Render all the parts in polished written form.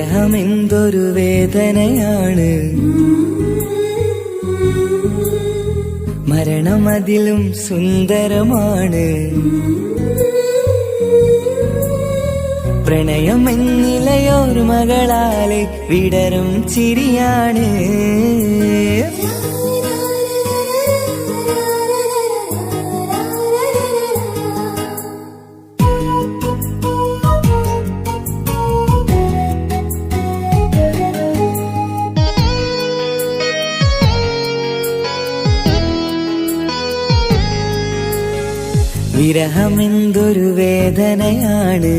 വിരഹമെന്തൊരു വേദനയാണ്, മരണമതിലും സുന്ദരമാണ്. പ്രണയമെന്നിലയൊരു മകളാലെ വിടരും ചിരിയാണ്. വിരഹമെന്തൊരു വേദനയാണ്,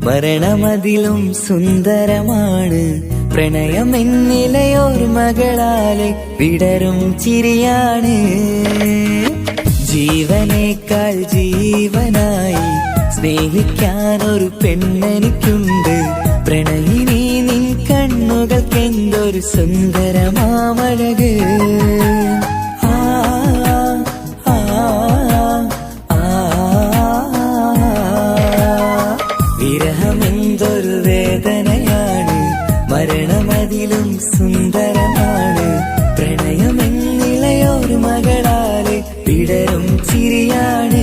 മരണമതിലും സുന്ദരമാണ്. പ്രണയമെന്നിലയൊരു മകളാലെ വിടരും ചിരിയാണ്. ജീവനേക്കാൾ ജീവനായി സ്നേഹിക്കാനൊരു പെണ്ണെനിക്കുണ്ട്. പ്രണയിനി നിൻ കണ്ണുകൾക്കെന്തൊരു സുന്ദരമാമഴക്. വിരഹമെന്തൊരു വേദനയാണ്, മരണമതിലും സുന്ദരമാണ്. പ്രണയമെന്നിലയൊരു മകളാലെ വിടരും ചിരിയാണ്.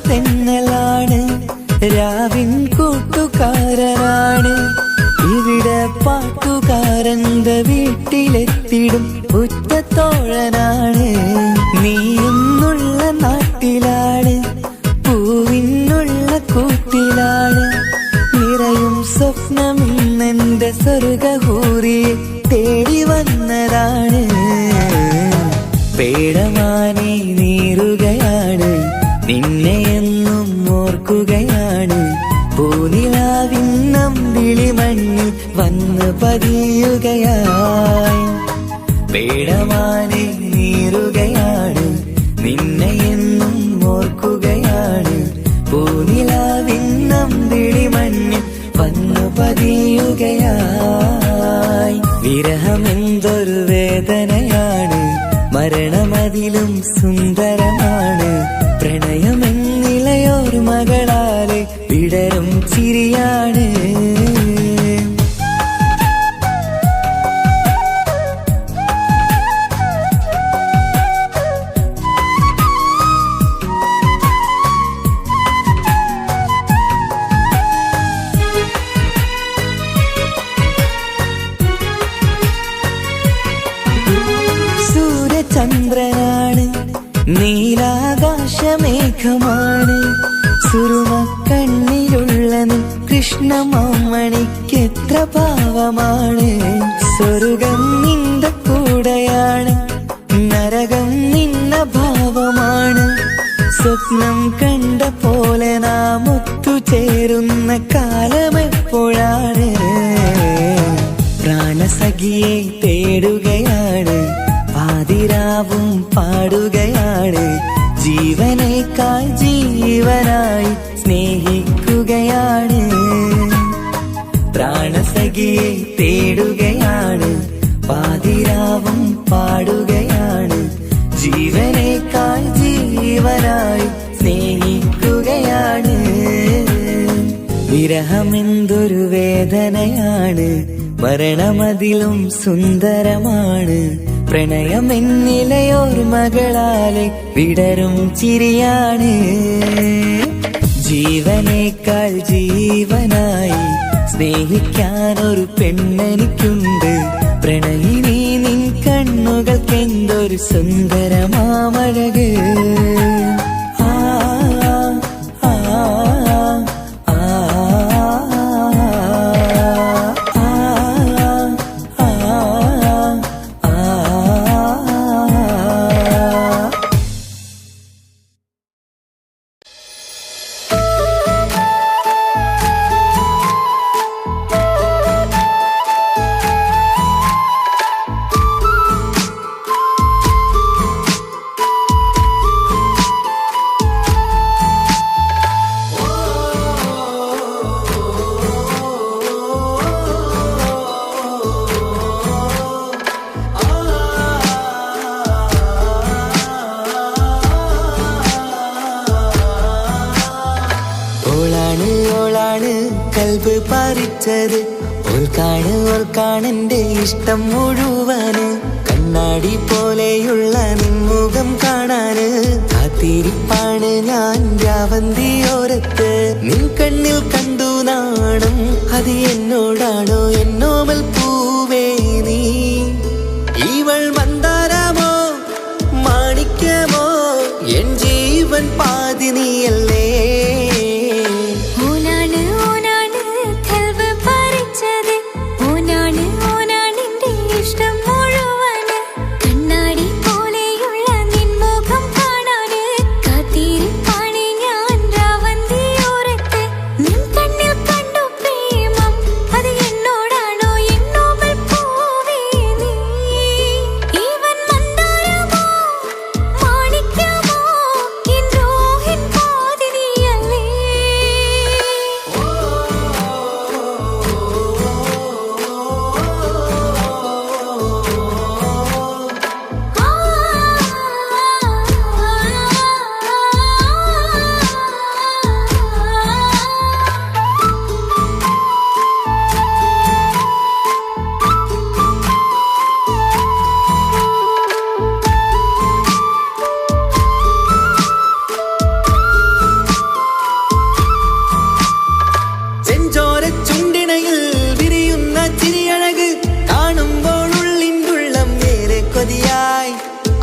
തെന്നലാണ് രാവിൻ കൂട്ടുകാരനാണ്. ഇവിടെ പാട്ടുകാരന്റെ വീട്ടിലെത്തിടും ഉറ്റത്തോഴനാണ്. നീയെന്നുള്ള നാട്ടിലാണ്, പൂവിനുള്ള കൂട്ടിലാണ്. നിറയും സ്വപ്നമിന്നെന്റെ സ്വർഗഹൂറിയെ തേടി വന്നതാണ്. പേടമാനെ നീറുകയാണ്, നിന്നെയെന്നും ഓർക്കുകയാണ്. പൂനിലാവിന്നം വിളിമണ്ണിൽ വന്ന് പതിയുകയായി. പേടമാനെ നീറുകയാണ്, നിന്നെയെന്നും ഓർക്കുകയാണ്. പൂനിലാവിന്നം വിളിമണ്ണിൽ വന്ന് പതിയുകയായി. വിരഹമെന്തൊരു വേദനയാണ്, മരണമതിലും സുന്ദരമാണ്. പ്രണയമെന്നിലയൊരു മകളാലെ വിടരും ചിരിയാണ്. സൂര്യചന്ദ്രനാണ്, നീലാകാശമേഘമാണ്. സുറുമക്കണ്ണിലുള്ള കൃഷ്ണമാമണിക്കെത്ര ഭാവമാണ്. സ്വർഗം നിന്റെ കൂടെയാണ്, നരകം നിന്ന ഭാവമാണ്. സ്വപ്നം കണ്ട പോലെ നാം ഒത്തുചേരുന്ന കാലമെപ്പോഴാണ്. പ്രാണസഖിയെ തേടുകയാണ്, പാതിരാവും പാടുകയാണ്. ജീവനേക്കാൾ ജീവനായി സ്നേഹിക്കുകയാണ്. പ്രാണസഖിയെ തേടുകയാണ്, പാതിരാവും പാടുകയാണ്. ജീവനേക്കാൾ ജീവനായി സ്നേഹിക്കുകയാണ്. വിരഹമെന്തൊരു വേദനയാണ്, മരണമതിലും സുന്ദരമാണ്. പ്രണയമെന്നിലയൊരു മകളാലെ വിടരും ചിരിയാണ്. ജീവനേക്കാൾ ജീവനായി സ്നേഹിക്കാനൊരു പെണ്ണെനിക്കുണ്ട്. പ്രണയിനി നിൻ കണ്ണുകൾക്കെന്തൊരു സുന്ദരമാമഴക്. കൽബ് പറിച്ചത്. ഓൾക്കാണെന്റെ ഇഷ്ടം മുഴുവന്. കണ്ണാടി പോലെയുള്ള നിൻമുഖം കാണാന് കാത്തിരിപ്പാണ് ഞാൻ രാവന്തിയോരത്ത്. നിൻ കണ്ണിൽ കണ്ടു നാണം, അത് എന്നോടാണോ എന്നോമൽ പൂവേ നീ? ഇവൾ മന്ദാരമോ മാണിക്യമോ, എൻ ജീവൻ പാതി നീയല്ലേ.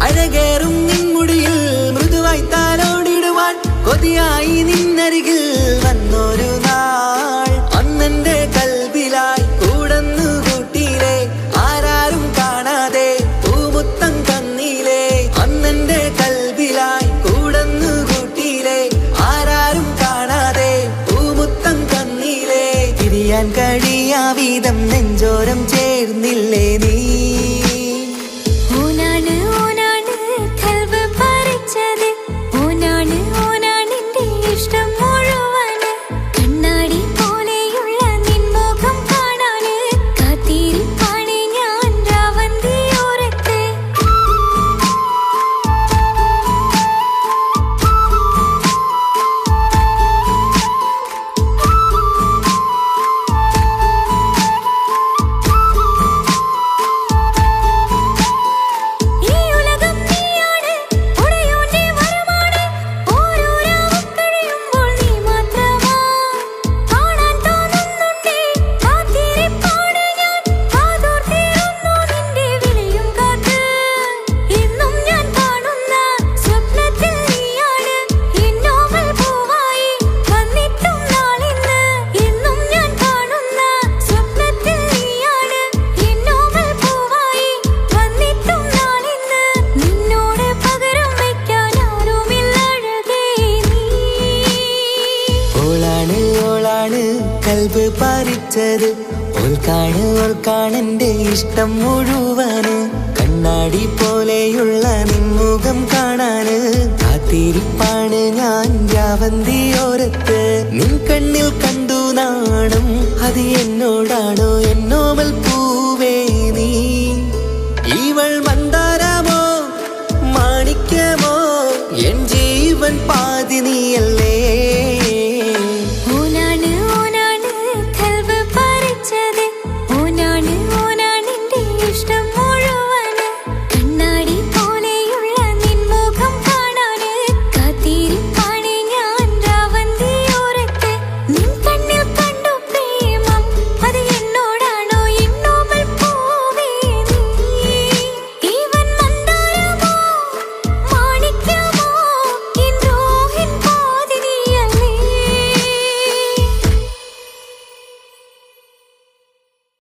അഴകേറും നിൻമുടിയിൽ മൃദുവായി താലോടിടുവാൻ കൊതിയായി നിന്നരികിൽ വന്നൊരു നാൾ. അന്നെന്റെ കൽബിലായി കൂടന്നു കൂട്ടിയിലെ ആരാരും കാണാതെ പൂമുത്തം തന്നീലേ. അന്നെന്റെ കൽബിലായി കൂടന്നു കൂട്ടിയിലെ ആരാരും കാണാതെ പൂമുത്തം തന്നീലേ. തിരിയാൻ കഴിയാ വീതം നെഞ്ചോരം ചേർന്നില്ലേ നീ? കൽബ് പറിച്ചത്. ഓൾക്കാണെന്റെ ഇഷ്ടം മുഴുവന്. കണ്ണാടി പോലെയുള്ള നിൻമുഖം കാണാന് കാത്തിരിപ്പാണ് ഞാൻ രാവന്തിയോരത്ത്. നിൻ കണ്ണിൽ കണ്ടു നാണം, അത് എന്നോടാണോ എന്നോമൽ പൂവേ നീ? ഇവൾ